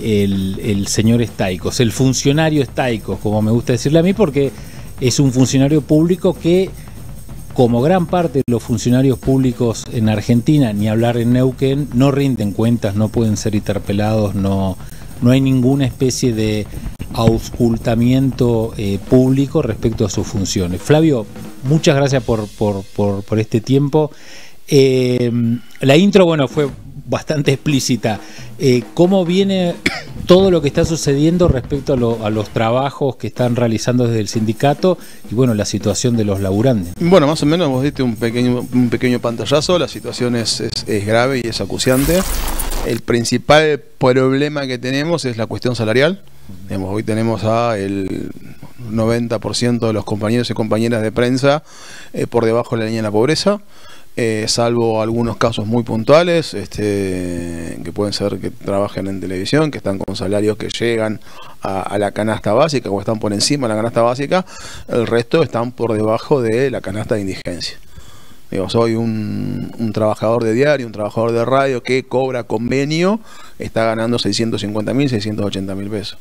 el señor Staikos, el funcionario Staikos, como me gusta decirle a mí, porque es un funcionario público que, como gran parte de los funcionarios públicos en Argentina, ni hablar en Neuquén, no rinden cuentas, no pueden ser interpelados, no hay ninguna especie de auscultamiento público respecto a sus funciones. Flavio, muchas gracias por este tiempo. La intro, bueno, fue bastante explícita. ¿Cómo viene todo lo que está sucediendo respecto a los trabajos que están realizando desde el sindicato y, bueno, la situación de los laburantes? Bueno, más o menos vos diste un pequeño pantallazo. La situación es grave y es acuciante. El principal problema que tenemos es la cuestión salarial. Digamos, hoy tenemos a el 90% de los compañeros y compañeras de prensa por debajo de la línea de la pobreza. Salvo algunos casos muy puntuales, que pueden ser que trabajen en televisión, que están con salarios que llegan a la canasta básica o están por encima de la canasta básica, el resto están por debajo de la canasta de indigencia. Digo, soy un trabajador de diario, un trabajador de radio que cobra convenio, está ganando 650.000, 680.000 pesos.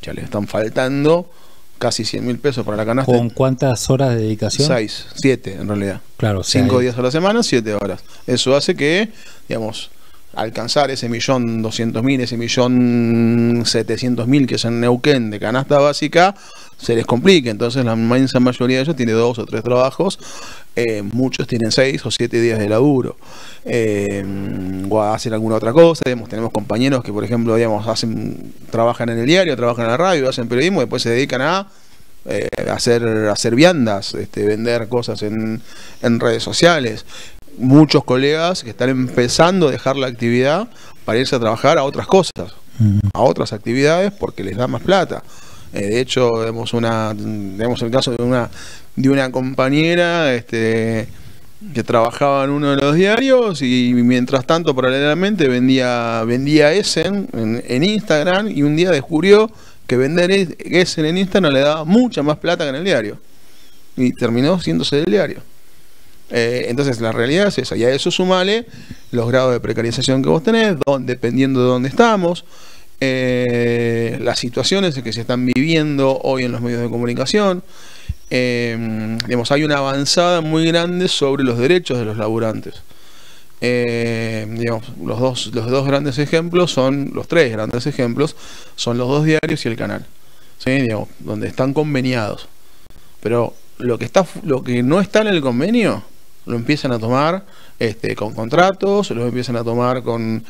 Ya le están faltando casi 100.000 pesos para la canasta. ¿Con cuántas horas de dedicación? 6, 7 en realidad. Claro, 5 días a la semana, 7 horas. Eso hace que, digamos, alcanzar ese 1.200.000, ese 1.700.000 que es en Neuquén de canasta básica, se les complica. Entonces la inmensa mayoría de ellos tiene 2 o 3 trabajos, muchos tienen 6 o 7 días de laburo, o hacen alguna otra cosa. Tenemos compañeros que, por ejemplo, trabajan en el diario, trabajan en la radio, hacen periodismo, después se dedican a hacer viandas, vender cosas en redes sociales. Muchos colegas que están empezando a dejar la actividad para irse a trabajar a otras cosas, a otras actividades, porque les da más plata. De hecho, vemos el caso de una compañera que trabajaba en uno de los diarios y mientras tanto paralelamente vendía Essen en Instagram, y un día descubrió que vender Essen en Instagram le daba mucha más plata que en el diario y terminó haciéndose del diario. Entonces la realidad es esa, y a eso sumale los grados de precarización que vos tenés, dependiendo de dónde estamos, las situaciones que se están viviendo hoy en los medios de comunicación. Hay una avanzada muy grande sobre los derechos de los laburantes. Los dos grandes ejemplos son, los tres grandes ejemplos son los 2 diarios y el canal, ¿sí? Donde están conveniados, pero lo que no está en el convenio lo empiezan a tomar con contratos, los empiezan a tomar con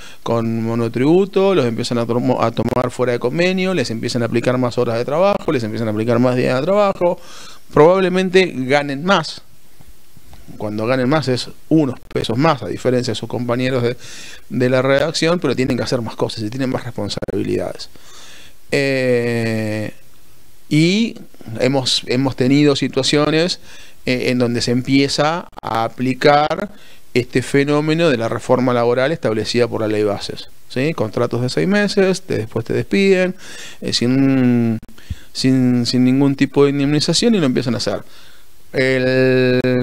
monotributo, los empiezan a tomar fuera de convenio, les empiezan a aplicar más horas de trabajo, les empiezan a aplicar más días de trabajo. Probablemente ganen más. Cuando ganen más es unos pesos más, a diferencia de sus compañeros de la redacción, pero tienen que hacer más cosas y tienen más responsabilidades. Y hemos tenido situaciones en donde se empieza a aplicar este fenómeno de la reforma laboral establecida por la ley Bases, ¿sí? Contratos de 6 meses, después te despiden sin ningún tipo de indemnización, y lo empiezan a hacer.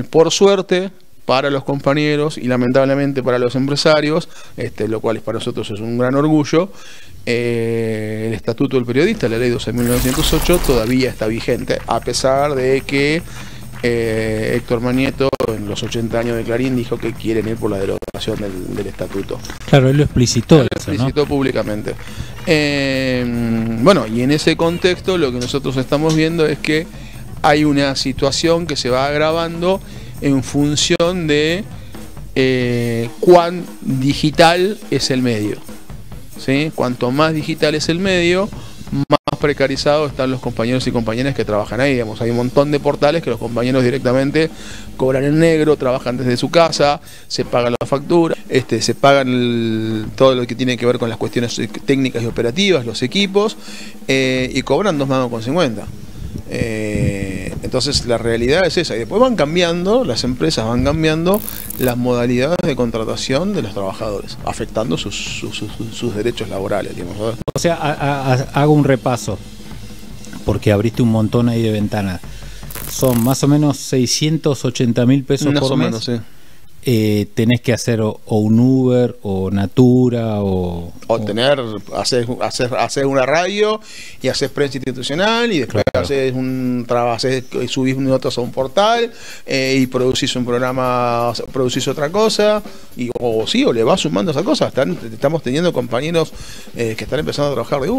Por suerte para los compañeros y lamentablemente para los empresarios, lo cual para nosotros es un gran orgullo, el Estatuto del Periodista, la ley 12.908, todavía está vigente, a pesar de que Héctor Manieto en los 80 años de Clarín dijo que quieren ir por la derogación del estatuto. Claro, él lo explicitó. Lo explicitó, ¿no? Públicamente. Bueno, y en ese contexto lo que nosotros estamos viendo es que hay una situación que se va agravando en función de cuán digital es el medio, ¿sí? Cuanto más digital es el medio, más precarizados están los compañeros y compañeras que trabajan ahí. Hay un montón de portales que los compañeros directamente cobran en negro, trabajan desde su casa, se pagan la factura, se pagan todo lo que tiene que ver con las cuestiones técnicas y operativas, los equipos, y cobran 2,50 €. Entonces la realidad es esa, y después van cambiando, las empresas van cambiando las modalidades de contratación de los trabajadores, afectando sus derechos laborales, digamos, ¿no? O sea, hago un repaso, porque abriste un montón ahí de ventanas. Son más o menos 680.000 pesos por mes. Más o menos, sí. tenés que hacer o un Uber o Natura hacer una radio y hacer prensa institucional y después subís notas a un portal y producís un programa, producís otra cosa o le vas sumando esa cosa. Estamos teniendo compañeros que están empezando a trabajar de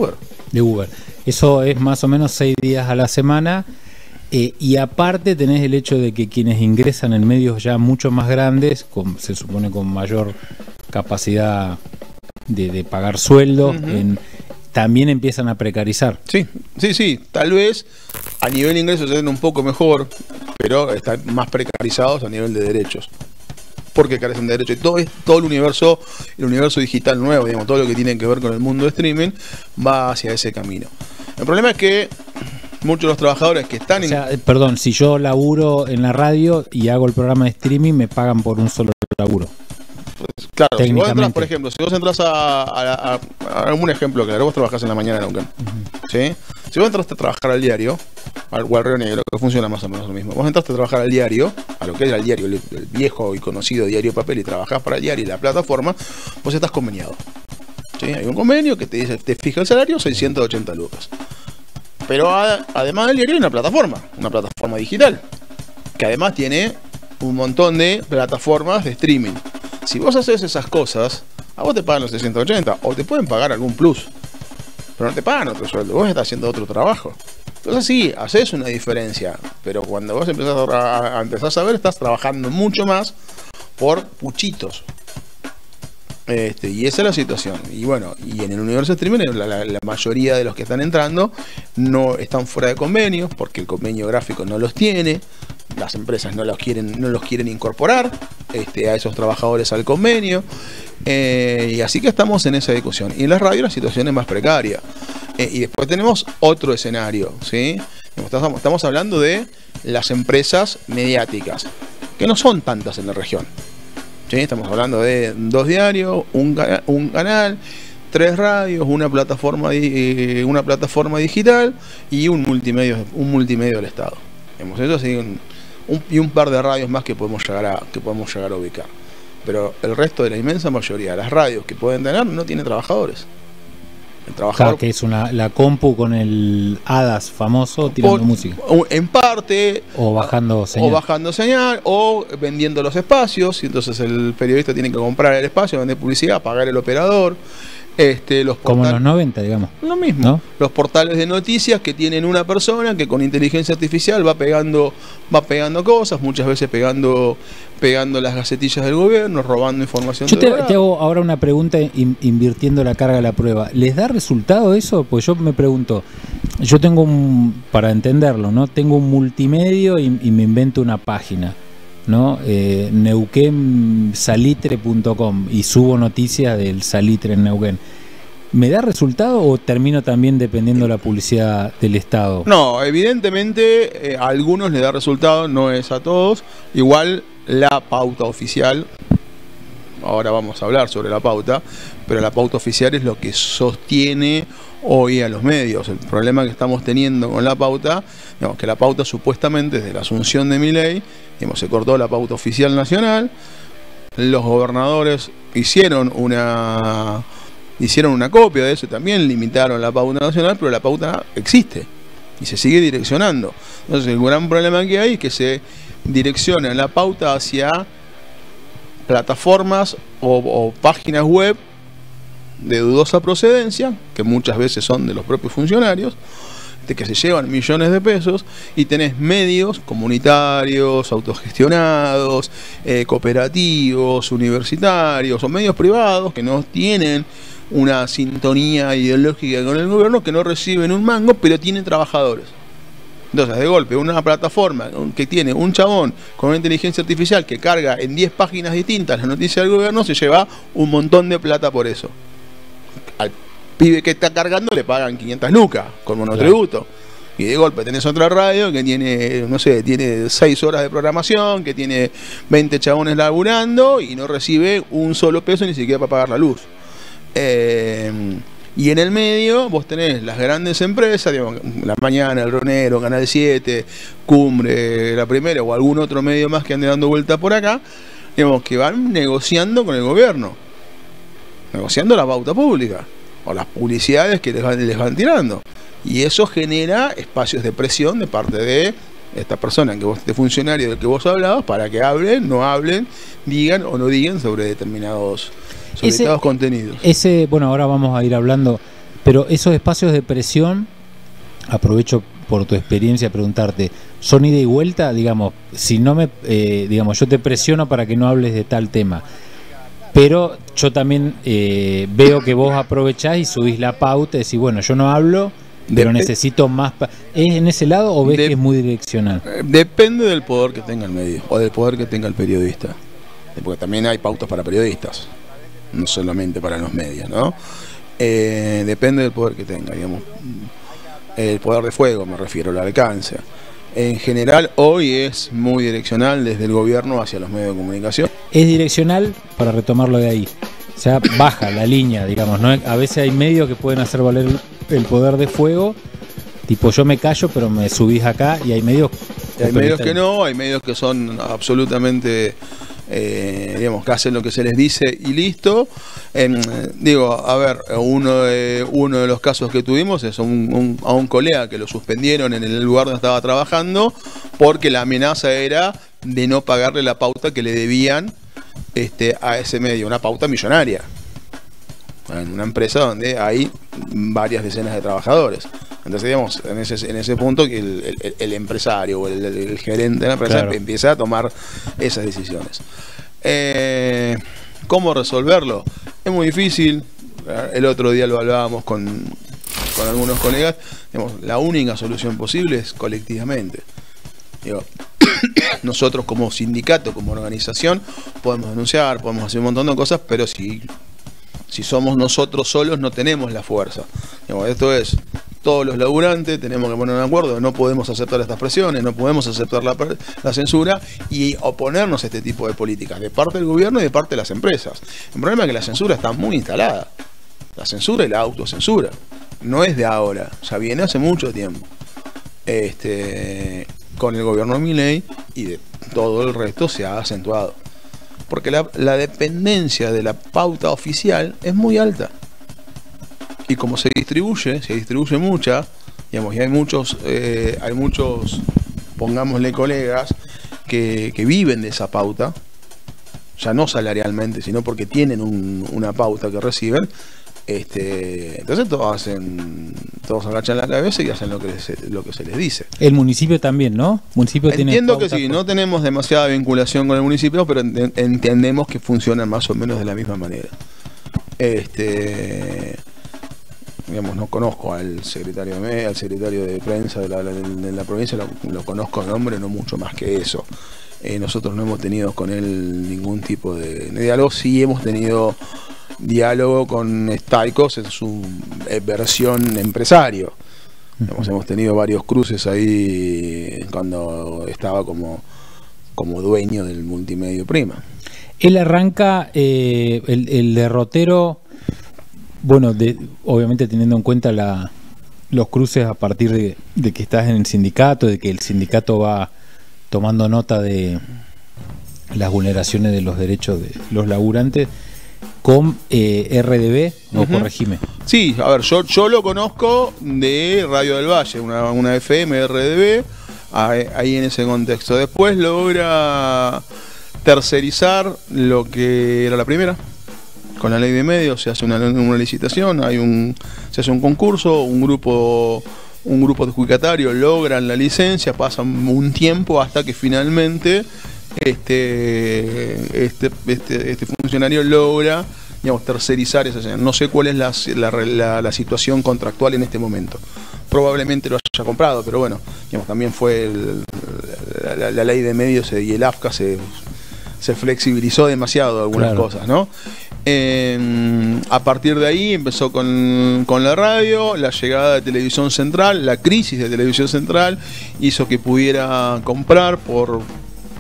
Uber. Eso es más o menos 6 días a la semana. Y aparte tenés el hecho de que quienes ingresan en medios ya mucho más grandes, se supone con mayor capacidad de pagar sueldos, también empiezan a precarizar. Sí, tal vez a nivel de ingresos estén un poco mejor, pero están más precarizados a nivel de derechos, porque carecen de derechos. Y todo el universo digital nuevo, digamos, todo lo que tiene que ver con el mundo de streaming va hacia ese camino. El problema es que muchos de los trabajadores que están perdón, si yo laburo en la radio y hago el programa de streaming, me pagan por un solo laburo. Pues, claro, si vos entras, por ejemplo, si vos entras a un ejemplo claro, vos trabajás en la mañana en Neuquén, ¿sí? Si vos entraste a trabajar al diario, al Río Negro, que funciona más o menos lo mismo, vos entraste a trabajar al diario, a lo que era el diario, el viejo y conocido diario papel, y trabajás para el diario y la plataforma, vos estás conveniado. ¿Sí? Hay un convenio que te dice, te fija el salario, 680 lucas. Pero además del diario hay una plataforma digital, que además tiene un montón de plataformas de streaming. Si vos haces esas cosas, a vos te pagan los 680, o te pueden pagar algún plus, pero no te pagan otro sueldo, vos estás haciendo otro trabajo. Entonces sí, haces una diferencia, pero cuando vos empezás a ver, estás trabajando mucho más por puchitos. Y esa es la situación. Y bueno, y en el universo streaming la mayoría de los que están entrando no están fuera de convenios, porque el convenio gráfico no los tiene, las empresas no los quieren incorporar a esos trabajadores al convenio, y así que estamos en esa discusión. Y en las radios la situación es más precaria. Y después tenemos otro escenario, ¿sí? Estamos hablando de las empresas mediáticas, que no son tantas en la región. ¿Sí? Estamos hablando de 2 diarios, un canal, 3 radios, una plataforma digital y un multimedio del Estado. Eso así, y un par de radios más que podemos llegar a ubicar. Pero el resto de la inmensa mayoría de las radios que pueden tener no tiene trabajadores. El trabajador, que es la compu con el HADAS famoso tirando música. En parte. O bajando señal. O vendiendo los espacios. Y entonces el periodista tiene que comprar el espacio, vender publicidad, pagar el operador. Como en los 90, digamos. Lo mismo, ¿no? Los portales de noticias que tienen una persona que con inteligencia artificial va pegando cosas, muchas veces pegando las gacetillas del gobierno, robando información. Yo te hago ahora una pregunta invirtiendo la carga a la prueba. ¿Les da resultado eso? Pues yo me pregunto, yo tengo para entenderlo, ¿no? Tengo un multimedio y me invento una página, ¿no? Neuquensalitre.com y subo noticias del salitre en Neuquén. ¿Me da resultado o termino también dependiendo de la publicidad del Estado? No, evidentemente a algunos les da resultado, no es a todos. Igual la pauta oficial, ahora vamos a hablar sobre la pauta, pero la pauta oficial es lo que sostiene hoy a los medios. El problema que estamos teniendo con la pauta, digamos, que la pauta supuestamente desde la asunción de Milei, digamos, se cortó la pauta oficial nacional, los gobernadores hicieron una copia de eso, también limitaron la pauta nacional, pero la pauta existe y se sigue direccionando. Entonces el gran problema que hay es que se direcciona la pauta hacia plataformas o páginas web de dudosa procedencia, que muchas veces son de los propios funcionarios, que se llevan millones de pesos, y tenés medios comunitarios, autogestionados, cooperativos, universitarios o medios privados que no tienen una sintonía ideológica con el gobierno, que no reciben un mango, pero tienen trabajadores. Entonces, de golpe, una plataforma que tiene un chabón con una inteligencia artificial que carga en 10 páginas distintas las noticias del gobierno, se lleva un montón de plata por eso. Al pibe que está cargando le pagan 500 lucas con monotributo. Y de golpe tenés otra radio que tiene, no sé, tiene 6 horas de programación, que tiene 20 chabones laburando y no recibe un solo peso ni siquiera para pagar la luz. Y en el medio vos tenés las grandes empresas, digamos, La Mañana, El Ronero, Canal 7, Cumbre, La Primera o algún otro medio más que ande dando vuelta por acá, digamos, que van negociando con el gobierno, negociando la pauta pública o las publicidades que les van tirando, y eso genera espacios de presión de parte de esta persona, este funcionario del que vos hablabas, para que hablen, no hablen, digan o no digan sobre determinados contenidos. Bueno, ahora vamos a ir hablando, pero esos espacios de presión, aprovecho por tu experiencia a preguntarte, ¿son ida y vuelta? Digamos, si no me, digamos, yo te presiono para que no hables de tal tema, pero yo también veo que vos aprovechás y subís la pauta y decís, bueno, yo no hablo, pero necesito más. ¿Es en ese lado o ves que es muy direccional? Depende del poder que tenga el medio o del poder que tenga el periodista, porque también hay pautas para periodistas, no solamente para los medios, ¿no? Depende del poder que tenga, digamos. El poder de fuego, me refiero, el alcance. En general, hoy es muy direccional desde el gobierno hacia los medios de comunicación. Es direccional, para retomarlo de ahí. O sea, baja la línea, digamos, ¿no? A veces hay medios que pueden hacer valer el poder de fuego, tipo yo me callo, pero me subís acá, y hay medios... Hay medios que no, hay medios que son absolutamente... digamos, que hacen lo que se les dice y listo. Digo, a ver, uno de los casos que tuvimos es a un colega que lo suspendieron en el lugar donde estaba trabajando porque la amenaza era de no pagarle la pauta que le debían a ese medio, una pauta millonaria, en una empresa donde hay varias decenas de trabajadores. Entonces, digamos, en ese punto que el empresario o el gerente de la empresa, claro, empieza a tomar esas decisiones. ¿Cómo resolverlo? Es muy difícil. El otro día lo hablábamos con algunos colegas. Digamos, la única solución posible es colectivamente. Digo, nosotros como sindicato, como organización, podemos denunciar, podemos hacer un montón de cosas, pero si somos nosotros solos no tenemos la fuerza. Digamos, esto es... Todos los laburantes tenemos que poner un acuerdo, no podemos aceptar estas presiones, no podemos aceptar la censura y oponernos a este tipo de políticas de parte del gobierno y de parte de las empresas. El problema es que la censura está muy instalada. La censura y la autocensura no es de ahora, ya viene hace mucho tiempo. Con el gobierno de Milei y de todo el resto se ha acentuado. Porque la dependencia de la pauta oficial es muy alta. Y como se distribuye mucha, digamos, y hay muchos, pongámosle, colegas que viven de esa pauta, ya no salarialmente, sino porque tienen una pauta que reciben, entonces todos agachan la cabeza y hacen lo que se les dice. El municipio también, ¿no? Entiendo que sí, no tenemos demasiada vinculación con el municipio, pero entendemos que funcionan más o menos de la misma manera. Digamos, no conozco al secretario de prensa de la provincia, lo conozco de nombre, no mucho más que eso. Nosotros no hemos tenido con él ningún tipo de diálogo. Sí hemos tenido diálogo con Staikos en su versión empresario. Hemos tenido varios cruces ahí cuando estaba como dueño del multimedio Prima. Él arranca el derrotero. Bueno, obviamente teniendo en cuenta los cruces a partir de que estás en el sindicato, de que el sindicato va tomando nota de las vulneraciones de los derechos de los laburantes, con RDB, o corregime. Sí, a ver, yo lo conozco de Radio del Valle, una FM RDB, ahí en ese contexto. Después logra tercerizar lo que era la primera. Con la ley de medios se hace una licitación, se hace un concurso, un grupo adjudicatario logran la licencia, pasa un tiempo hasta que finalmente este funcionario logra, digamos, tercerizar esa señal. No sé cuál es la situación contractual en este momento. Probablemente lo haya comprado, pero bueno, digamos, también fue la ley de medios y el AFCA se flexibilizó demasiado algunas cosas, ¿no? A partir de ahí empezó con la radio, la llegada de Televisión Central, la crisis de Televisión Central hizo que pudiera comprar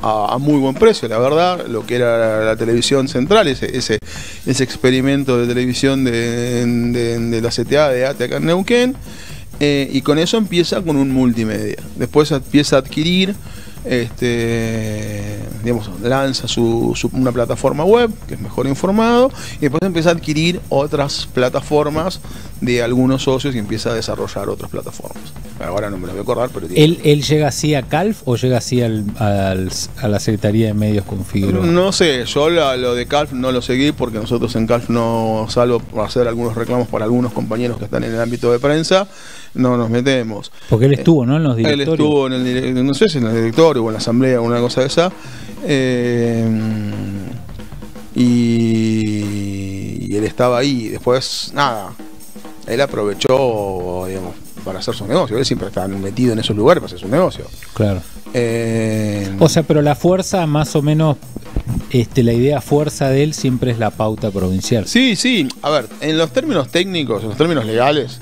a muy buen precio, la verdad, lo que era la Televisión Central, ese experimento de televisión de la CTA de ATE acá en Neuquén, y con eso empieza con un multimedia. Después empieza a adquirir digamos, lanza una plataforma web que es Mejor Informado, y después empieza a adquirir otras plataformas de algunos socios y empieza a desarrollar otras plataformas. Ahora no me lo voy a acordar, pero ¿Él llega así a Calf o llega así a la Secretaría de Medios con Figueroa? No sé, yo lo de Calf no lo seguí porque nosotros en Calf no, salvo hacer algunos reclamos para algunos compañeros que están en el ámbito de prensa, no nos metemos. Porque él estuvo, ¿no? En los directorios. Él estuvo en el, no sé si en el directorio o en la asamblea o una cosa de esa. Y él estaba ahí. Después, nada, él aprovechó, digamos, para hacer su negocio. Él siempre está metido en esos lugares para hacer su negocio. Claro. O sea, pero la fuerza, más o menos, la idea fuerza de él siempre es la pauta provincial. Sí, sí. A ver, en los términos técnicos, en los términos legales,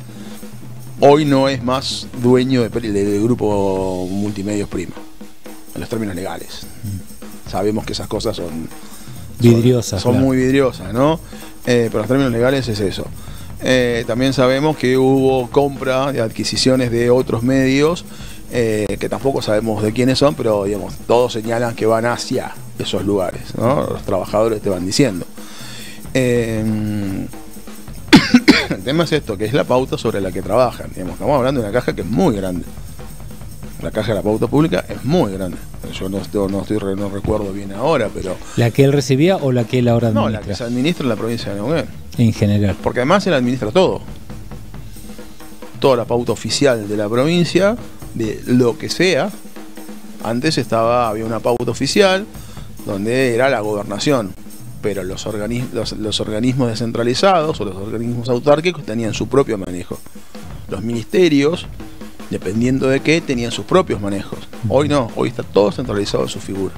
hoy no es más dueño del grupo Multimedios Prima. En los términos legales. Sabemos que esas cosas son vidriosas. Son claro, muy vidriosas, ¿no? Pero los términos legales es eso. También sabemos que hubo compra y adquisiciones de otros medios que tampoco sabemos de quiénes son, pero digamos, todos señalan que van hacia esos lugares, ¿no? Los trabajadores te van diciendo. El tema es esto, que es la pauta sobre la que trabajan. Digamos, estamos hablando de una caja que es muy grande. La caja de la pauta pública es muy grande. Yo no recuerdo bien ahora, pero... ¿La que él recibía o la que él ahora administra? No, la que se administra en la provincia de Neuquén. En general. Porque además él administra todo. Toda la pauta oficial de la provincia, de lo que sea. Antes había una pauta oficial donde era la gobernación. Pero los organismos descentralizados o los organismos autárquicos tenían su propio manejo. Los ministerios, dependiendo de qué, tenían sus propios manejos. Hoy no, hoy está todo centralizado en su figura.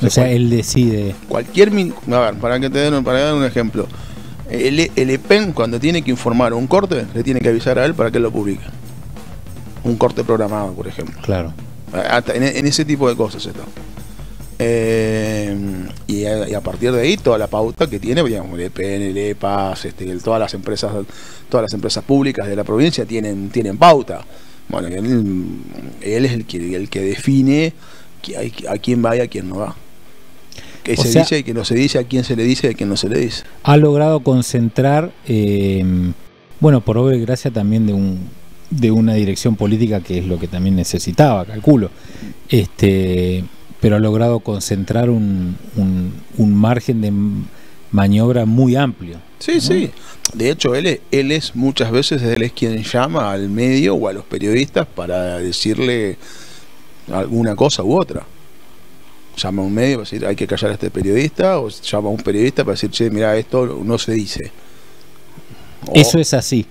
O sea, él decide. A ver, para dar un ejemplo, el EPEN, cuando tiene que informar un corte, le tiene que avisar a él para que él lo publique. Un corte programado, por ejemplo. Claro. Hasta en ese tipo de cosas está. Y a partir de ahí toda la pauta que tiene, digamos, el EPN, el EPAS, todas las empresas públicas de la provincia tienen pauta. Bueno, él es el que define a quién va y a quién no va. Qué se dice y qué no se dice, a quién se le dice y a quién no se le dice. Ha logrado concentrar, bueno, por obra y gracia también de una dirección política que es lo que también necesitaba, calculo. Pero ha logrado concentrar un margen de maniobra muy amplio. Sí, ¿no? Sí. De hecho, él es muchas veces quien llama al medio o a los periodistas para decirle alguna cosa u otra. Llama a un medio para decir hay que callar a este periodista, o llama a un periodista para decir, che, mira, esto no se dice. Eso es así.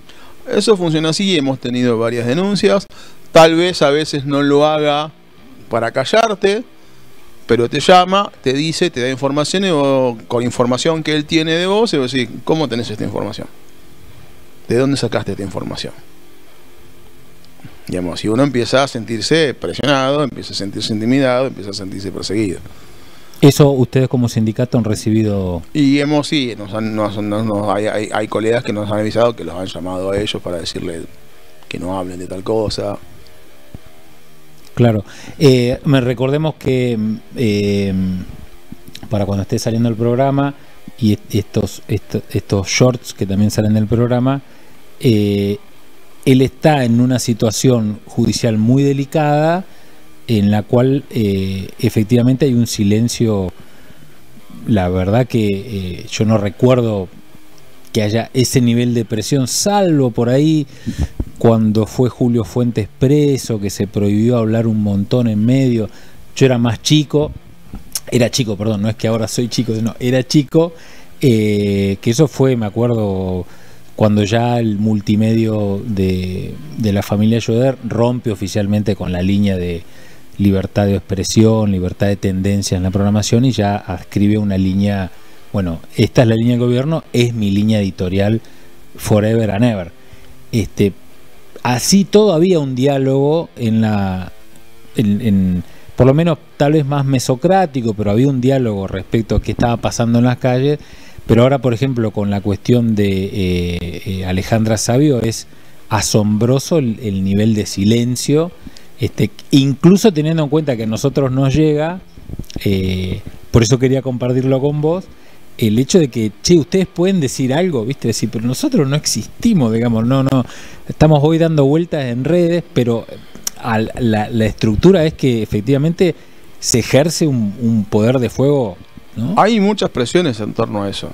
Eso funciona así, hemos tenido varias denuncias. Tal vez a veces no lo haga para callarte, pero te llama, te dice, te da información, o con información que él tiene de vos, y vos decís, ¿cómo tenés esta información? ¿De dónde sacaste esta información? Digamos, si uno empieza a sentirse presionado, empieza a sentirse intimidado, empieza a sentirse perseguido. ¿Eso ustedes como sindicato han recibido? Y hay colegas que nos han avisado que los han llamado a ellos para decirle que no hablen de tal cosa. Claro. Recordemos que para cuando esté saliendo el programa y estos shorts que también salen del programa, él está en una situación judicial muy delicada en la cual efectivamente hay un silencio. La verdad que yo no recuerdo que haya ese nivel de presión, salvo por ahí cuando fue Julio Fuentes preso, que se prohibió hablar un montón en medio. Yo era chico, no es que ahora soy chico, no, era chico, que eso fue, me acuerdo, cuando ya el multimedio de la familia Schroeder rompe oficialmente con la línea de libertad de expresión, libertad de tendencia en la programación, y ya adscribe una línea, bueno, esta es la línea del gobierno, es mi línea editorial forever and ever. Así todo había un diálogo por lo menos tal vez más mesocrático, pero había un diálogo respecto a qué estaba pasando en las calles. Pero ahora, por ejemplo, con la cuestión de Alejandra Sabio, es asombroso el nivel de silencio Incluso teniendo en cuenta que a nosotros nos llega, por eso quería compartirlo con vos, el hecho de que, che, ustedes pueden decir algo, ¿viste? Decir, pero nosotros no existimos, digamos, no, estamos hoy dando vueltas en redes, pero la estructura es que efectivamente se ejerce un poder de fuego, ¿no? Hay muchas presiones en torno a eso.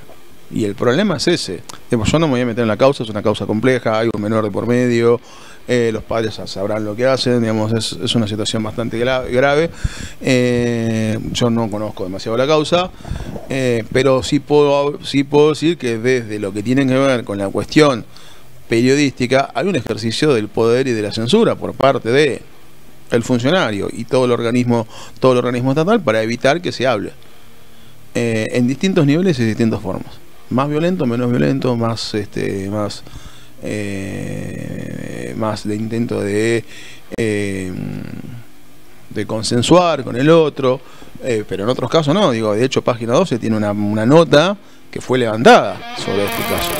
Y el problema es ese. Digamos, yo no me voy a meter en la causa, es una causa compleja, hay un menor de por medio, los padres sabrán lo que hacen, digamos, es una situación bastante grave. Yo no conozco demasiado la causa, pero sí puedo decir que desde lo que tiene que ver con la cuestión periodística, hay un ejercicio del poder y de la censura por parte de el funcionario y todo el organismo estatal para evitar que se hable en distintos niveles y distintas formas. Más violento, menos violento, más de intento de consensuar con el otro, pero en otros casos no. Digo, de hecho, Página 12 tiene una nota que fue levantada sobre este caso.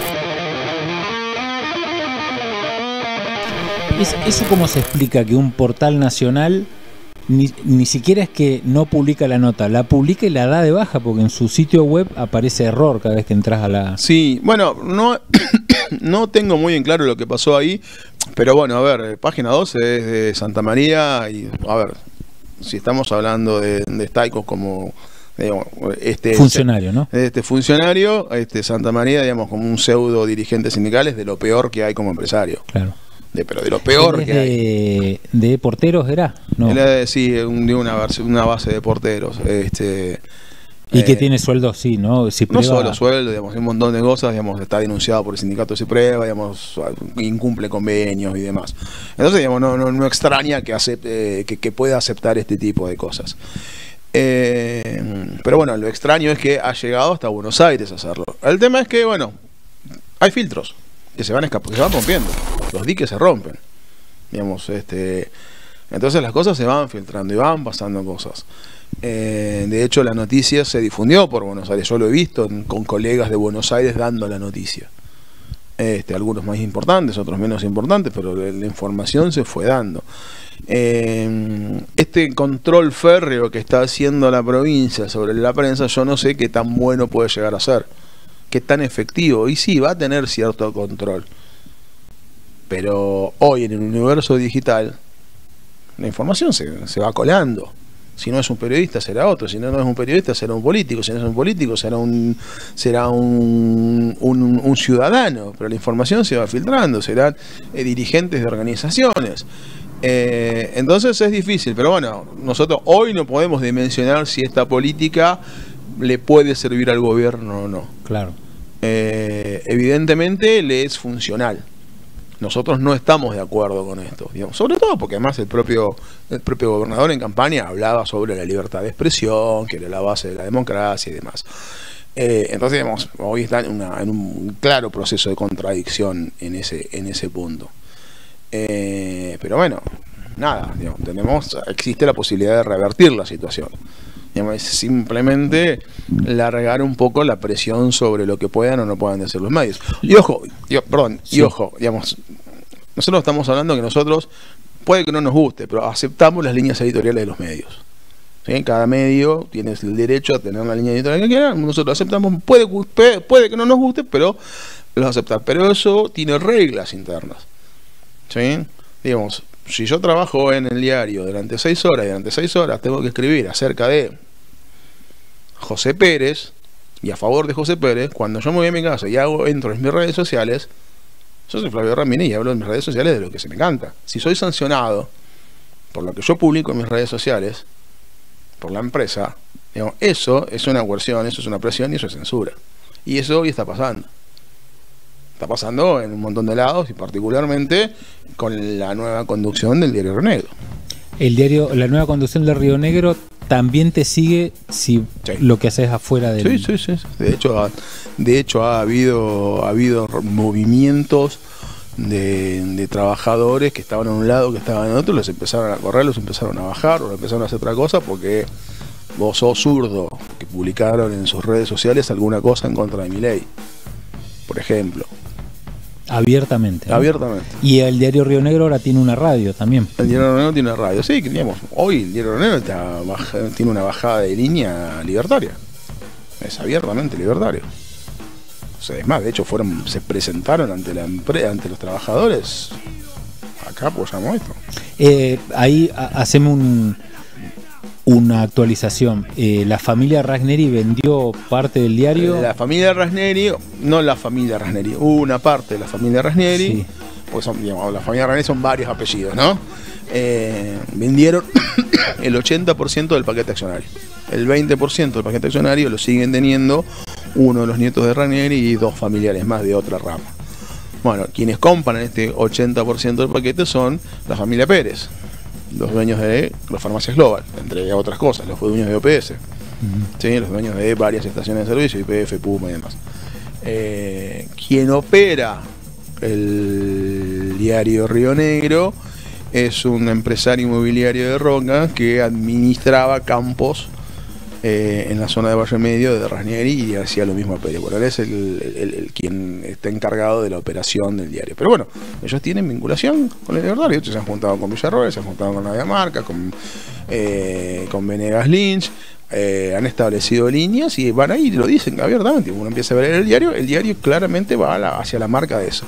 ¿Eso cómo se explica que un portal nacional ni siquiera es que no publica la nota, la publica y la da de baja, porque en su sitio web aparece error cada vez que entras a la... Sí, bueno, no tengo muy en claro lo que pasó ahí, pero bueno, a ver, Página 12 es de Santa María y, a ver, si estamos hablando de Staikos como... digamos, funcionario, ¿no? Funcionario, Santa María, digamos, como un pseudo dirigente sindical, es de lo peor que hay como empresario. Claro. Pero de lo peor que hay. ¿De porteros era? No. Sí, de una base de porteros. Y que tiene sueldos, sí, ¿no? No solo sueldo, digamos, un montón de cosas, digamos, está denunciado por el sindicato de Ciprueba, digamos, incumple convenios y demás. Entonces, digamos, no extraña que acepte, que pueda aceptar este tipo de cosas. Pero bueno, lo extraño es que ha llegado hasta Buenos Aires a hacerlo. El tema es que, bueno, hay filtros que se van escapando, se van rompiendo, los diques se rompen, digamos, entonces las cosas se van filtrando y van pasando cosas. De hecho, la noticia se difundió por Buenos Aires, yo lo he visto con colegas de Buenos Aires dando la noticia, algunos más importantes, otros menos importantes, pero la información se fue dando. Este control férreo que está haciendo la provincia sobre la prensa, yo no sé qué tan bueno puede llegar a ser, qué tan efectivo, y sí, va a tener cierto control, pero hoy en el universo digital la información se va colando. Si no es un periodista será otro, si no es un periodista será un político, si no es un político será un ciudadano, pero la información se va filtrando, serán dirigentes de organizaciones. Entonces es difícil, pero bueno, nosotros hoy no podemos dimensionar si esta política le puede servir al gobierno o no. Claro. Evidentemente le es funcional. Nosotros no estamos de acuerdo con esto, digamos, sobre todo porque además el propio gobernador en campaña hablaba sobre la libertad de expresión, que era la base de la democracia y demás. Entonces, digamos, hoy está en un claro proceso de contradicción en ese punto. Pero bueno, nada, digamos, existe la posibilidad de revertir la situación. Digamos, es simplemente largar un poco la presión sobre lo que puedan o no puedan decir los medios. Y ojo, digamos, nosotros estamos hablando que nosotros, puede que no nos guste, pero aceptamos las líneas editoriales de los medios. ¿Sí? Cada medio tiene el derecho a tener la línea editorial que quiera, nosotros aceptamos, puede que no nos guste, pero los aceptamos. Pero eso tiene reglas internas. ¿Sí? Digamos, si yo trabajo en el diario durante 6 horas y durante 6 horas tengo que escribir acerca de José Pérez y a favor de José Pérez, cuando yo me voy a mi casa y entro en mis redes sociales, yo soy Flavio Ramírez y hablo en mis redes sociales de lo que se me canta. Si soy sancionado por lo que yo publico en mis redes sociales, por la empresa, digamos, eso es una coerción, eso es una presión y eso es censura. Y eso hoy está pasando. Está pasando en un montón de lados y particularmente con la nueva conducción del diario Río Negro. La nueva conducción del Río Negro también te sigue si sí. Lo que haces afuera del... Sí. De hecho ha habido movimientos de trabajadores que estaban en un lado, que estaban en otro, los empezaron a correr, los empezaron a bajar o empezaron a hacer otra cosa porque vos sos zurdo, que publicaron en sus redes sociales alguna cosa en contra de mi ley, por ejemplo. Abiertamente, ¿no? Abiertamente. Y el diario Río Negro ahora tiene una radio también. El diario Río Negro tiene una radio. Sí, que digamos, hoy el diario Río Negro tiene una bajada de línea libertaria. Es abiertamente libertario. O sea, es más, de hecho se presentaron ante ante los trabajadores. Acá apoyamos esto. Ahí hacemos una actualización. La familia Ragneri vendió parte del diario. La familia Ragneri, no la familia Ragneri, una parte de la familia Ragneri, Sí. pues son, digamos, la familia Ragneri son varios apellidos, ¿no? Vendieron el 80% del paquete accionario. El 20% del paquete accionario lo siguen teniendo uno de los nietos de Ragneri y dos familiares más de otra rama. Bueno, quienes compran este 80% del paquete son la familia Pérez, los dueños de las farmacias Global, entre otras cosas, los dueños de OPS, ¿sí? Los dueños de varias estaciones de servicio, IPF, Puma y demás. Quien opera el diario Río Negro es un empresario inmobiliario de Roca que administraba campos en la zona de Valle Medio de Ragneri y hacía lo mismo a Pérez. Bueno, él es el quien está encargado de la operación del diario. Pero bueno, ellos tienen vinculación con el libertario. Se han juntado con Villarroel, se han juntado con Nadia Marca, con Venegas Lynch. Han establecido líneas y van ahí y lo dicen abiertamente. Uno empieza a ver el diario claramente va hacia la marca de eso.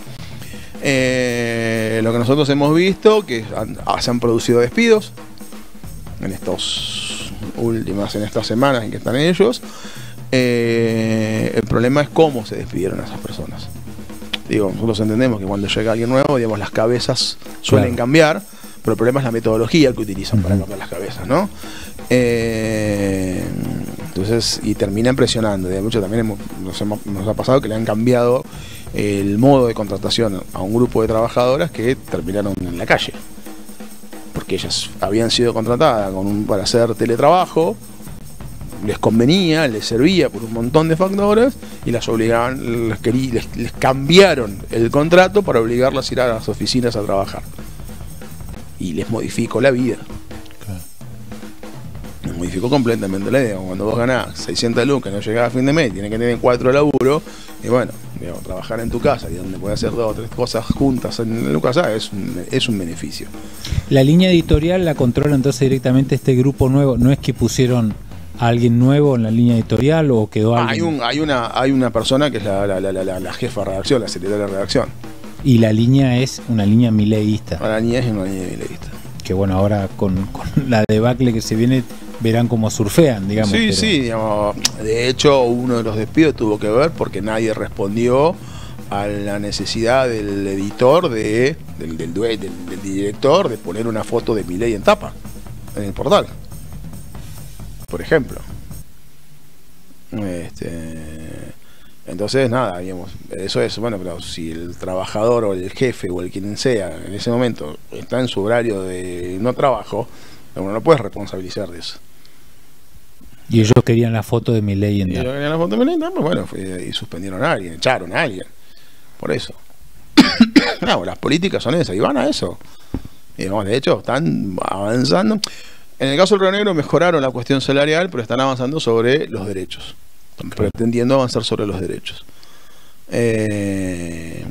Lo que nosotros hemos visto, que se han producido despidos en estas semanas en que están ellos. El problema es cómo se despidieron a esas personas. Digo, nosotros entendemos que cuando llega alguien nuevo, digamos, las cabezas suelen cambiar, pero el problema es la metodología que utilizan para cambiar las cabezas, ¿no? Entonces, y terminan presionando. De mucho también nos ha pasado que le han cambiado el modo de contratación a un grupo de trabajadoras que terminaron en la calle. Porque ellas habían sido contratadas para hacer teletrabajo, les convenía, les servía por un montón de factores y las obligaban, les cambiaron el contrato para obligarlas a ir a las oficinas a trabajar. Y les modificó la vida. Claro. Les modificó completamente la idea. Cuando vos ganás 600 lucas, no llegás a fin de mes, tienes que tener 4 laburos, y bueno, digamos, trabajar en tu casa y donde puedes hacer 2 o 3 cosas juntas en tu casa es un beneficio. La línea editorial la controla entonces directamente este grupo nuevo. ¿No es que pusieron a alguien nuevo en la línea editorial o quedó alguien? Hay una persona que es la jefa de redacción, la secretaria de redacción. Y la línea es una línea mileísta. La línea es una línea mileísta. Que bueno, ahora con la debacle que se viene, verán cómo surfean, digamos. Sí, sí, digamos, de hecho uno de los despidos tuvo que ver porque nadie respondió a la necesidad del editor, del director, de poner una foto de Milei en tapa, en el portal, por ejemplo. Entonces, nada, digamos, eso es, bueno, pero si el trabajador o el jefe o el quien sea en ese momento está en su horario de no trabajo, uno no puede responsabilizar de eso. Y ellos querían la foto de Milei en tapa. Y ellos querían la foto de Milei en tapa, bueno, y suspendieron a alguien, echaron a alguien. Por eso. No, las políticas son esas, y van a eso. Y, digamos, de hecho, están avanzando. En el caso del Río Negro mejoraron la cuestión salarial, pero están avanzando sobre los derechos. Están pretendiendo avanzar sobre los derechos. Te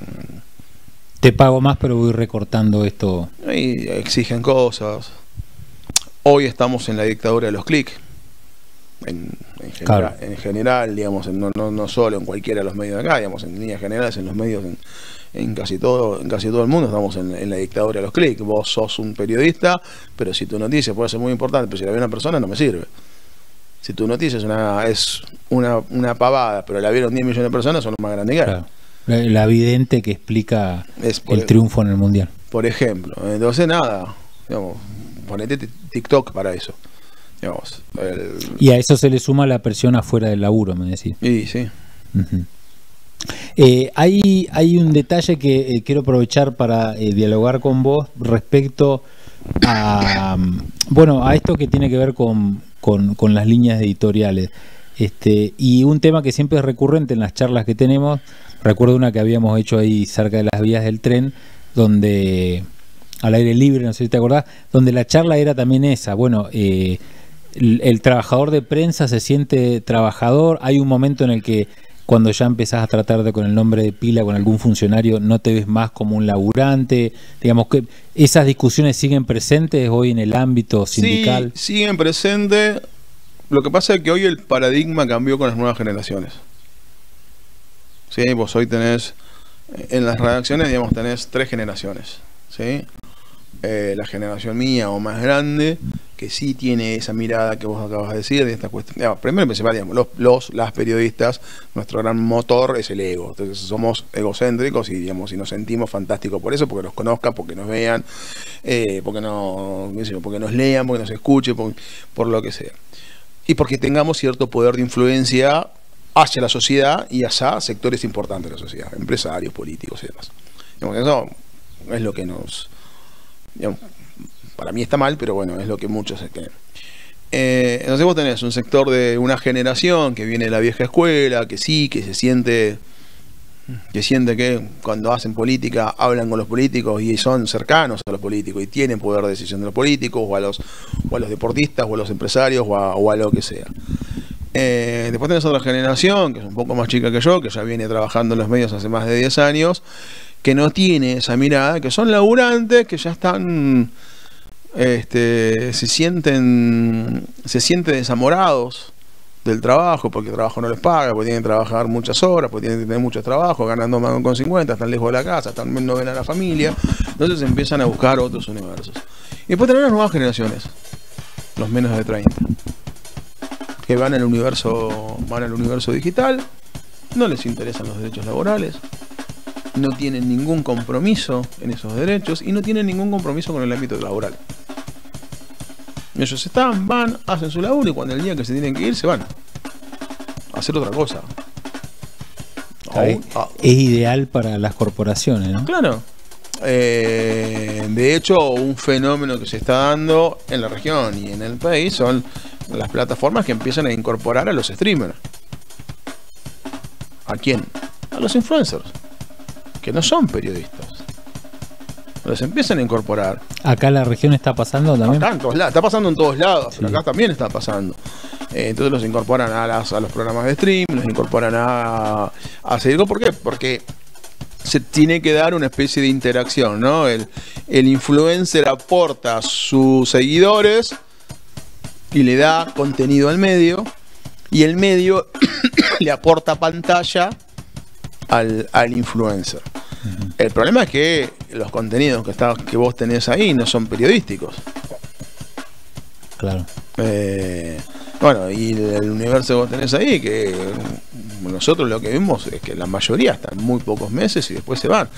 pago más, pero voy recortando esto. Y exigen cosas. Hoy estamos en la dictadura de los clics. En general, digamos, no solo en cualquiera de los medios de acá, digamos, en líneas generales, en los medios, en casi todo el mundo estamos en la dictadura de los clics. Vos sos un periodista, pero si tu noticia puede ser muy importante, pero si la ve una persona no me sirve. Si tu noticia es una pavada, pero la vieron 10 millones de personas, son más grandes que claro. La vidente que explica el triunfo en el Mundial. Por ejemplo. Entonces, nada, digamos, ponete TikTok para eso. Digamos, y a eso se le suma la presión afuera del laburo, me decís. Y sí. Hay un detalle que quiero aprovechar para dialogar con vos respecto a esto que tiene que ver con las líneas editoriales. Y un tema que siempre es recurrente en las charlas que tenemos, recuerdo una que habíamos hecho ahí cerca de las vías del tren, donde al aire libre, no sé si te acordás, donde la charla era también esa. Bueno, el trabajador de prensa se siente trabajador. Hay un momento en el que cuando ya empezás a tratarte con el nombre de pila con algún funcionario, no te ves más como un laburante? Digamos que esas discusiones siguen presentes hoy en el ámbito sindical. Sí, siguen presentes. Lo que pasa es que hoy el paradigma cambió con las nuevas generaciones. Sí, vos hoy tenés, en las redacciones, digamos, tenés 3 generaciones. ¿Sí? La generación mía o más grande, que sí tiene esa mirada que vos acabas de decir, de esta cuestión. Digamos, primero y principal, digamos, las periodistas, nuestro gran motor es el ego. Entonces somos egocéntricos y, digamos, y nos sentimos fantásticos por eso, porque nos conozcan, porque nos vean, porque nos lean, porque nos escuchen, por lo que sea. Y porque tengamos cierto poder de influencia hacia la sociedad y hacia sectores importantes de la sociedad, empresarios, políticos y demás. Digamos, eso es lo que nos... Digamos, para mí está mal, pero bueno, es lo que muchos creen. Entonces vos tenés un sector de una generación que viene de la vieja escuela, que sí, que se siente que cuando hacen política hablan con los políticos y son cercanos a los políticos y tienen poder de decisión de los políticos, o a los deportistas, o a los empresarios, o a lo que sea. Después tenés otra generación, que es un poco más chica que yo, que ya viene trabajando en los medios hace más de 10 años, que no tiene esa mirada, que son laburantes, que ya están... se sienten desamorados del trabajo, porque el trabajo no les paga, porque tienen que trabajar muchas horas, porque tienen que tener mucho trabajo, ganando más con 50, están lejos de la casa, no ven a la familia. Entonces empiezan a buscar otros universos. Y después tenemos las nuevas generaciones, los menos de 30, que van al universo digital, no les interesan los derechos laborales, no tienen ningún compromiso en esos derechos y no tienen ningún compromiso con el ámbito laboral. Ellos van, hacen su laburo y cuando el día que se tienen que ir, se van a hacer otra cosa. Es ideal para las corporaciones, ¿no? Claro. De hecho, un fenómeno que se está dando en la región y en el país son las plataformas que empiezan a incorporar a los streamers. ¿A quién? A los influencers, que no son periodistas. Los empiezan a incorporar. ¿Acá en la región está pasando también? Acá en todos lados, está pasando en todos lados, sí. Pero acá también está pasando. Entonces los incorporan a los programas de stream, los incorporan a seguir. ¿Por qué? Porque se tiene que dar una especie de interacción, ¿no? El influencer aporta a sus seguidores y le da contenido al medio, y el medio le aporta pantalla al influencer. El problema es que los contenidos que vos tenés ahí no son periodísticos. Claro. Bueno, y el universo que vos tenés ahí, que nosotros lo que vemos es que la mayoría están muy pocos meses y después se van.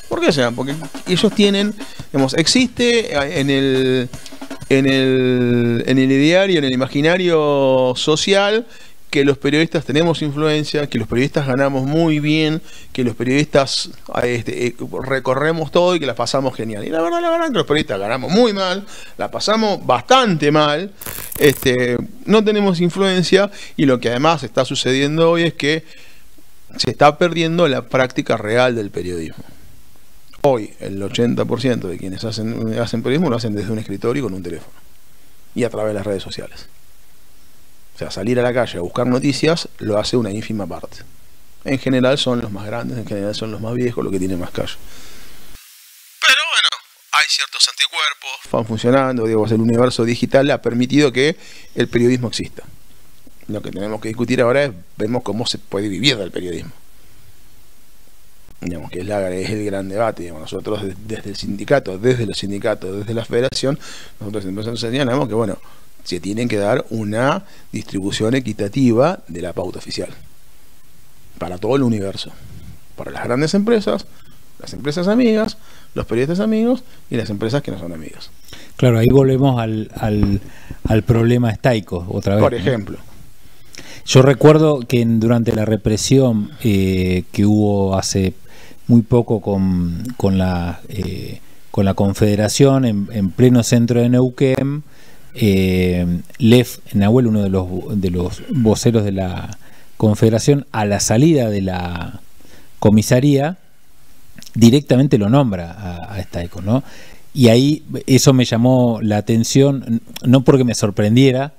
¿Por qué se van? Porque ellos tienen, digamos, existe en el ideario, en el imaginario social, que los periodistas tenemos influencia, que los periodistas ganamos muy bien, que los periodistas recorremos todo y que la pasamos genial. Y la verdad es que los periodistas ganamos muy mal, la pasamos bastante mal, no tenemos influencia, y lo que además está sucediendo hoy es que se está perdiendo la práctica real del periodismo. Hoy el 80% de quienes hacen periodismo lo hacen desde un escritorio y con un teléfono y a través de las redes sociales. O sea, salir a la calle a buscar noticias lo hace una ínfima parte. En general son los más grandes, en general son los más viejos, los que tienen más calle. Pero bueno, hay ciertos anticuerpos, van funcionando, digamos, el universo digital ha permitido que el periodismo exista. Lo que tenemos que discutir ahora es, vemos cómo se puede vivir del periodismo. Digamos que es el gran debate. Digamos, nosotros desde el sindicato, desde los sindicatos, desde la federación, nosotros señalamos que, bueno, se tienen que dar una distribución equitativa de la pauta oficial para todo el universo, para las grandes empresas, las empresas amigas, los periodistas amigos y las empresas que no son amigas. Claro, ahí volvemos al problema Staikos otra vez. Por ejemplo, yo recuerdo que durante la represión que hubo hace muy poco con la Confederación en pleno centro de Neuquén, Lev Nahuel, uno de los voceros de la Confederación, a la salida de la comisaría directamente lo nombra a Staikos, ¿no? Y ahí eso me llamó la atención, no porque me sorprendiera,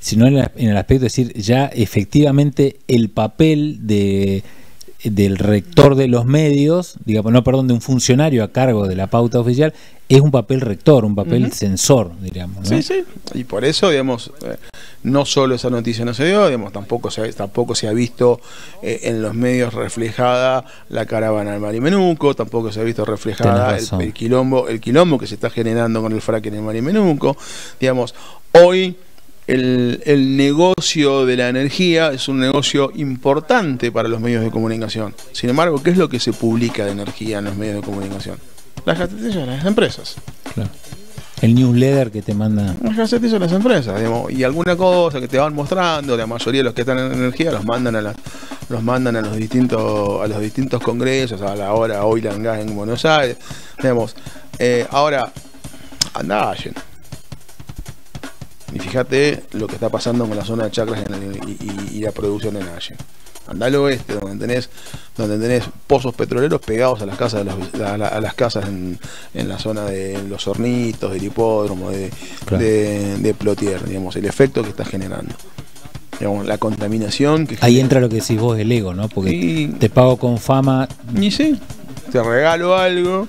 sino en el aspecto de decir, ya efectivamente el papel del rector de los medios, digamos, no, perdón, de un funcionario a cargo de la pauta oficial, es un papel rector, un papel censor, diríamos, ¿no? Sí, sí, y por eso, digamos, no solo esa noticia no se dio, digamos, tampoco se ha visto en los medios reflejada la caravana al Marimenuco, tampoco se ha visto reflejada el quilombo que se está generando con el fracking en el Marimenuco, digamos, hoy el negocio de la energía es un negocio importante para los medios de comunicación. Sin embargo, ¿qué es lo que se publica de energía en los medios de comunicación? Las gacetillas de las empresas. Claro. El newsletter que te manda. Las gacetillas de las empresas, digamos, y alguna cosa que te van mostrando. La mayoría de los que están en energía los mandan a los distintos congresos, a la hora hoy la gas en Buenos Aires, digamos. Ahora, anda Allen. Y fíjate lo que está pasando con la zona de chacras y la producción de Allen. Andá al oeste, donde tenés pozos petroleros pegados a las casas a las casas en la zona de Los Hornitos, del hipódromo, de Plotier, digamos, el efecto que está generando. Digamos, la contaminación que ahí entra lo que decís vos, el ego, ¿no? Porque te pago con fama. Y sí, te regalo algo.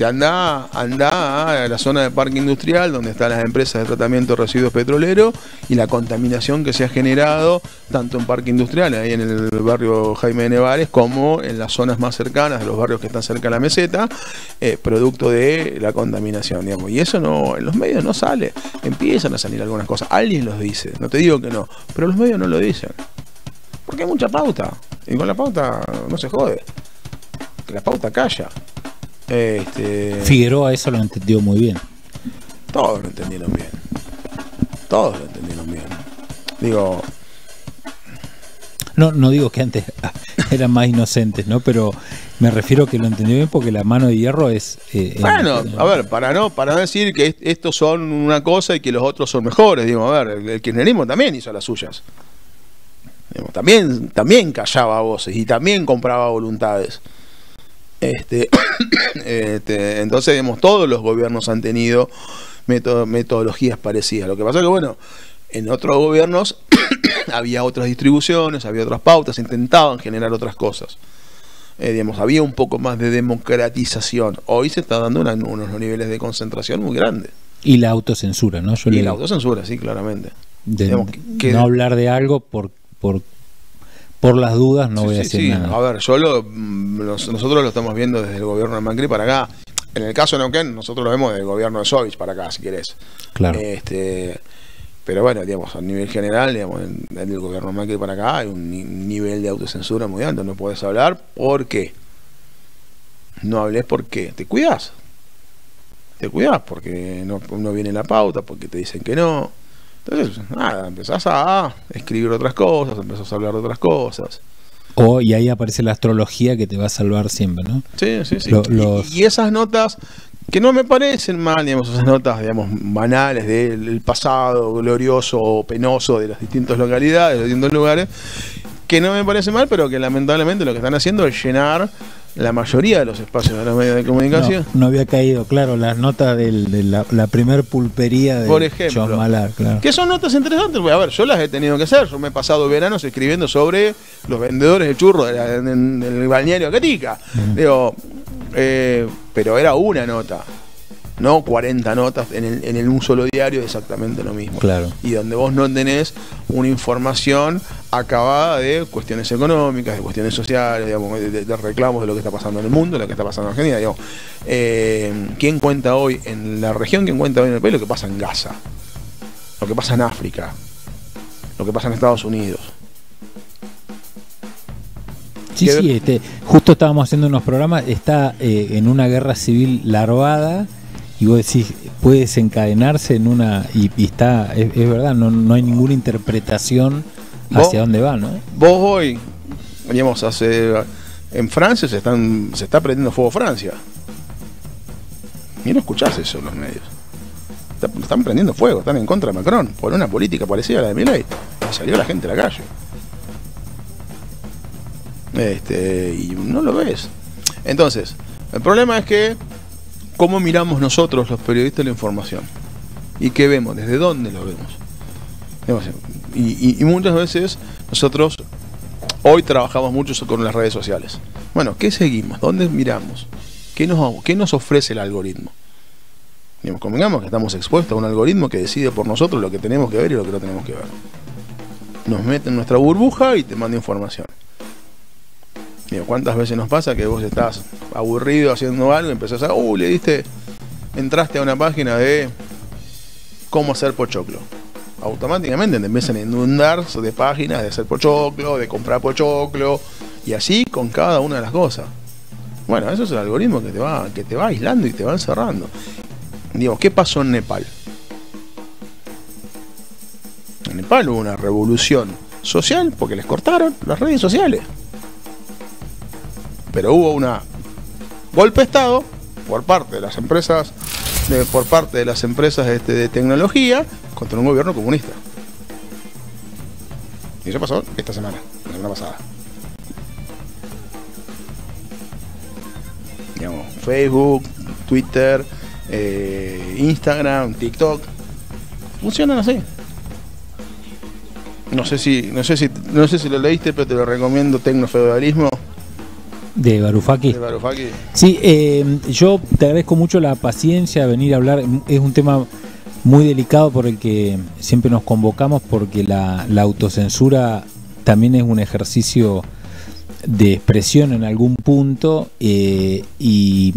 Anda a la zona de parque industrial donde están las empresas de tratamiento de residuos petroleros y la contaminación que se ha generado tanto en parque industrial, ahí en el barrio Jaime de Nevares, como en las zonas más cercanas de los barrios que están cerca de la meseta, producto de la contaminación, digamos. Y eso no, en los medios no sale, empiezan a salir algunas cosas, alguien los dice, no te digo que no, pero los medios no lo dicen, porque hay mucha pauta, y con la pauta no se jode, que la pauta calla. Figueroa eso lo entendió muy bien. Todos lo entendieron bien. Todos lo entendieron bien. Digo. No digo que antes eran más inocentes, ¿no? Pero me refiero que lo entendió bien porque la mano de hierro es. Bueno, a ver, para no decir que estos son una cosa y que los otros son mejores, digo, a ver, el kirchnerismo también hizo las suyas. Digo, también callaba voces y también compraba voluntades. Entonces, digamos, todos los gobiernos han tenido metodologías parecidas. Lo que pasa es que, bueno, en otros gobiernos había otras distribuciones, había otras pautas, intentaban generar otras cosas. Digamos, había un poco más de democratización. Hoy se está dando unos niveles de concentración muy grandes. Y la autocensura, ¿no? La autocensura, sí, claramente. Digamos, no hablar de algo por las dudas, no voy a decir nada. A ver, nosotros lo estamos viendo desde el gobierno de Macri para acá. En el caso de Neuquén, nosotros lo vemos del gobierno de Sovich para acá, si querés. Claro. Pero bueno, digamos, a nivel general, digamos, del gobierno de Macri para acá hay un nivel de autocensura muy alto. No puedes hablar, ¿por qué? No hables porque te cuidás. Te cuidás porque no viene la pauta, porque te dicen que no. Entonces, nada, empezás a escribir otras cosas, empezás a hablar de otras cosas. Y ahí aparece la astrología que te va a salvar siempre, ¿no? Sí. Y esas notas, que no me parecen mal, digamos, esas notas, digamos, banales del pasado glorioso o penoso de las distintas localidades, de los distintos lugares, que no me parece mal, pero que lamentablemente lo que están haciendo es llenar la mayoría de los espacios de los medios de comunicación. No había caído, claro, las notas de la primer pulpería de por ejemplo, John Malar, claro. Que son notas interesantes, porque a ver, yo las he tenido que hacer, yo me he pasado veranos escribiendo sobre los vendedores de churros en el balneario Catica. Digo, pero era una nota, no 40 notas en un solo diario, exactamente lo mismo. Claro. Y donde vos no tenés una información acabada de cuestiones económicas, de cuestiones sociales, digamos, de reclamos de lo que está pasando en el mundo, de lo que está pasando en Argentina. Digamos, ¿quién cuenta hoy en la región? ¿Quién cuenta hoy en el país lo que pasa en Gaza? Lo que pasa en África, lo que pasa en Estados Unidos. Sí, justo estábamos haciendo unos programas, está en una guerra civil larvada. Y vos decís, puede desencadenarse en una... Y está, es verdad, no hay ninguna interpretación hacia dónde va, ¿no? Vos hoy, digamos, en Francia se está prendiendo fuego Francia. Y no escuchás eso en los medios. Están prendiendo fuego, están en contra de Macron, por una política parecida a la de Milei. Y salió la gente a la calle. Y no lo ves. Entonces, el problema es que ¿cómo miramos nosotros los periodistas la información? ¿Y qué vemos? ¿Desde dónde lo vemos? Y muchas veces nosotros hoy trabajamos mucho con las redes sociales. Bueno, ¿qué seguimos? ¿Dónde miramos? ¿Qué nos ofrece el algoritmo? Digamos, convengamos que estamos expuestos a un algoritmo que decide por nosotros lo que tenemos que ver y lo que no tenemos que ver. Nos mete en nuestra burbuja y te manda información. Digo, ¿cuántas veces nos pasa que vos estás aburrido haciendo algo y empezás a... entraste a una página de cómo hacer pochoclo? Automáticamente te empiezan a inundar de páginas de hacer pochoclo, de comprar pochoclo, y así con cada una de las cosas. Bueno, eso es el algoritmo que te va aislando y te va encerrando. Digo, ¿qué pasó en Nepal? En Nepal hubo una revolución social porque les cortaron las redes sociales. Pero hubo un golpe de Estado por parte de las empresas de tecnología contra un gobierno comunista. Y eso pasó esta semana, la semana pasada. Digamos, Facebook, Twitter, Instagram, TikTok funcionan así. No sé si lo leíste, pero te lo recomiendo, Tecnofeudalismo. De Varoufakis. Sí, yo te agradezco mucho la paciencia de venir a hablar. Es un tema muy delicado por el que siempre nos convocamos, porque la autocensura también es un ejercicio de expresión en algún punto, y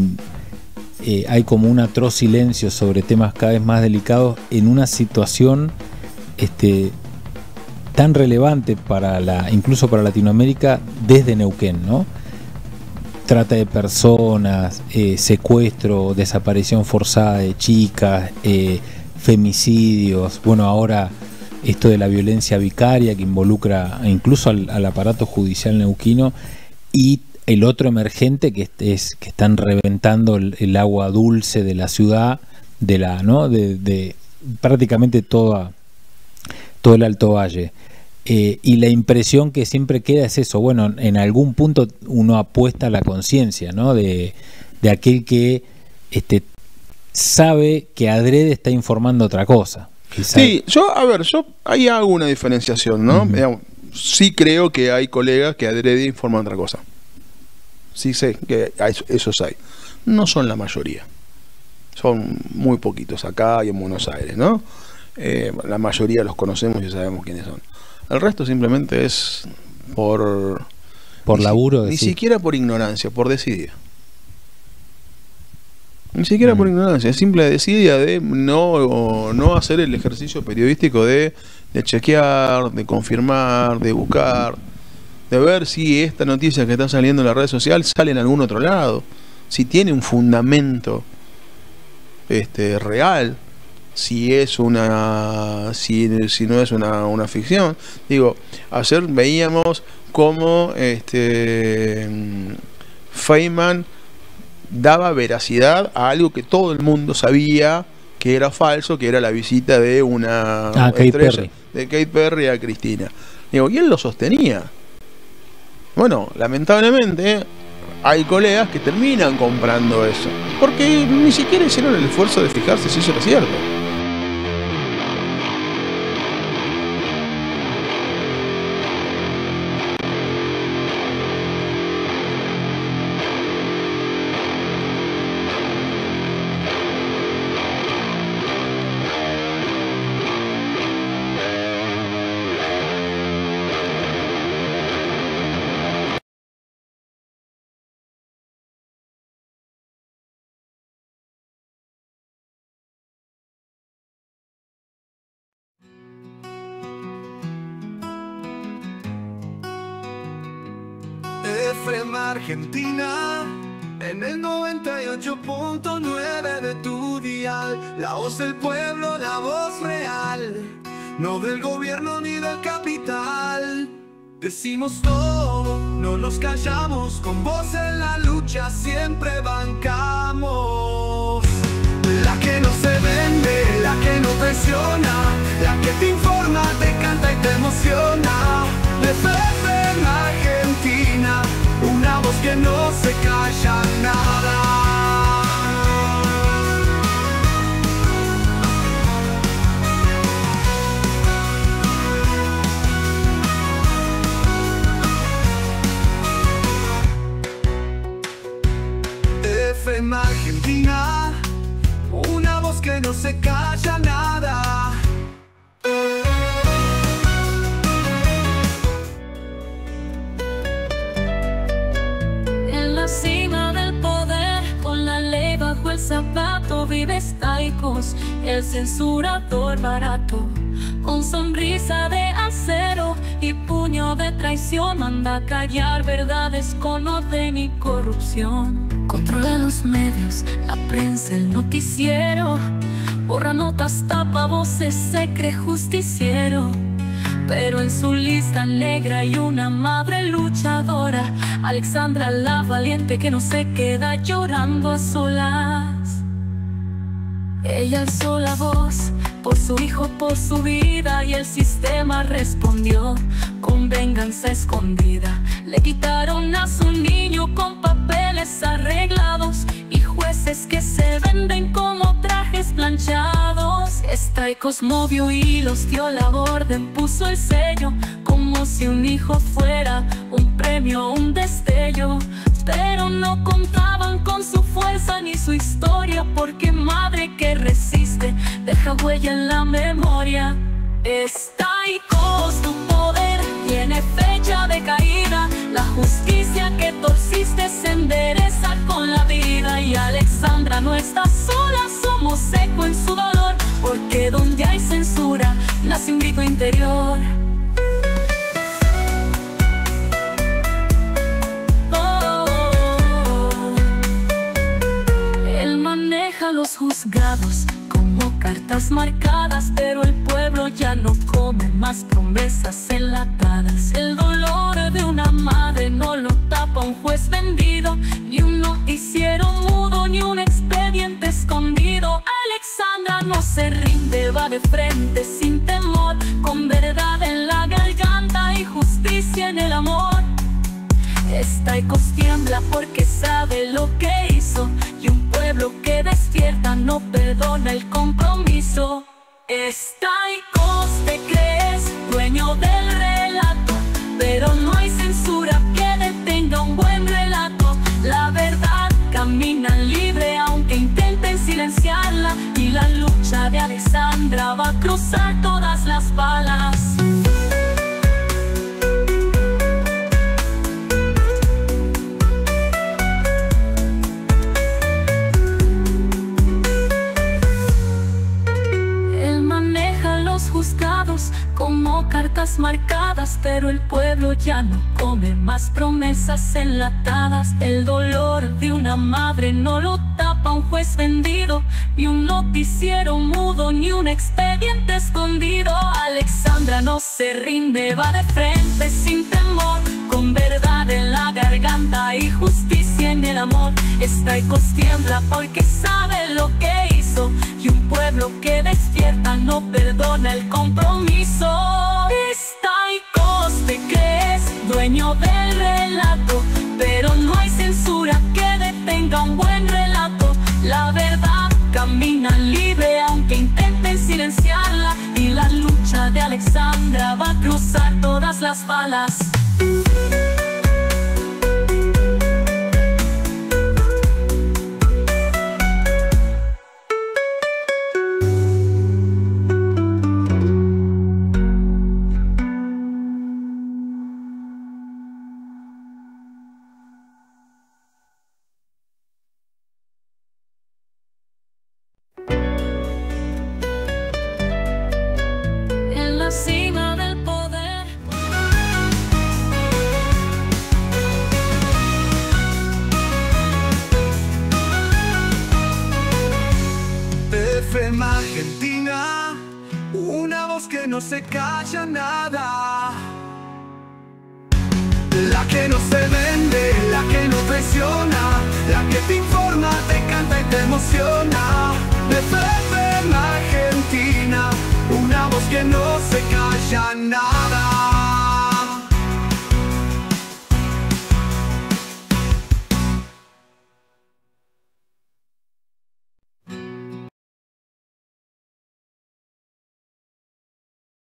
hay como un atroz silencio sobre temas cada vez más delicados en una situación tan relevante incluso para Latinoamérica, desde Neuquén, ¿no? Trata de personas, secuestro, desaparición forzada de chicas, femicidios, bueno, ahora esto de la violencia vicaria que involucra incluso al aparato judicial neuquino, y el otro emergente que están reventando el agua dulce de la ciudad, de prácticamente todo el Alto Valle. Y la impresión que siempre queda es eso. Bueno, en algún punto uno apuesta a la conciencia, ¿no? De aquel que sabe que adrede está informando otra cosa. Sí, yo ahí hago una diferenciación, ¿no? Digamos, sí creo que hay colegas que adrede informan otra cosa. Sí sé que esos hay. No son la mayoría. Son muy poquitos acá y en Buenos Aires, ¿no? La mayoría los conocemos y sabemos quiénes son. El resto simplemente es por laburo. Ni siquiera por ignorancia, por desidia. Ni siquiera por ignorancia, es simple desidia de no hacer el ejercicio periodístico de chequear, de confirmar, de buscar, de ver si esta noticia que está saliendo en la red social sale en algún otro lado, si tiene un fundamento real, si no es una ficción. Digo, ayer veíamos cómo Feynman daba veracidad a algo que todo el mundo sabía que era falso, que era la visita de una estrella, de Katy Perry a Cristina. Digo, y él lo sostenía. Bueno, lamentablemente hay colegas que terminan comprando eso, porque ni siquiera hicieron el esfuerzo de fijarse si eso era cierto. FM Argentina, en el 98.9 de tu dial. La voz del pueblo, la voz real, no del gobierno ni del capital. Decimos todo, no nos callamos, con voz en la lucha siempre bancamos. La que no se vende, la que no traiciona, la que te informa, te canta y te emociona. FM Argentina, una voz que no se calla nada. no se calla nada. En la cima del poder, con la ley bajo el zapato, vive Staikos, el censurador barato. Con sonrisa de acero y puño de traición, manda a callar verdades con orden y corrupción. Controla los medios, la prensa, el noticiero, borra notas, tapa voces, se cree justiciero. Pero en su lista negra hay una madre luchadora, Alexandra la valiente, que no se queda llorando a solas. Ella alzó la voz por su hijo, por su vida, y el sistema respondió con venganza escondida. Le quitaron a su niño con papeles arreglados y jueces que se venden como trajes planchados. Staikos movió hilos, dio la orden, puso el sello, como si un hijo fuera un premio, un destello. Pero no contaban con su fuerza ni su historia, porque madre que resiste deja huella en la memoria. Staikos, tu poder tiene fecha de caída, la justicia que torciste se endereza con la vida. Y Alexandra no está sola, somos eco en su dolor, porque donde hay censura nace un grito interior. Los juzgados como cartas marcadas, pero el pueblo ya no come más promesas enlatadas. El dolor de una madre no lo tapa un juez vendido, ni un noticiero mudo, ni un expediente escondido. Alexandra no se rinde, va de frente sin temor, con verdad en la garganta y justicia en el amor. Staikos tiembla porque sabe lo que hizo, y un pueblo que despierta no perdona el compromiso. Staikos, te crees dueño del relato, pero no hay censura que detenga un buen relato. La verdad camina libre aunque intenten silenciarla, y la lucha de Alexandra va a cruzar todas las balas. Juzgados como cartas marcadas, pero el pueblo ya no come más promesas enlatadas. El dolor de una madre no lo tapa un juez vendido, ni un noticiero mudo, ni un expediente escondido. Alexandra no se rinde, va de frente sin temor, con verdad en la garganta y justicia en el amor. Staikos tiembla porque sabe lo que hizo, y un pueblo que despierta no perdona el compromiso. Staikos, te crees dueño del relato, pero no hay censura que detenga un buen relato. La verdad camina libre aunque intenten silenciarla, y la lucha de Alexandra va a cruzar todas las balas. Cima del poder. FM Argentina, una voz que no se calla nada. La que no se vende, la que no traiciona, la que te informa, te canta y te emociona. FM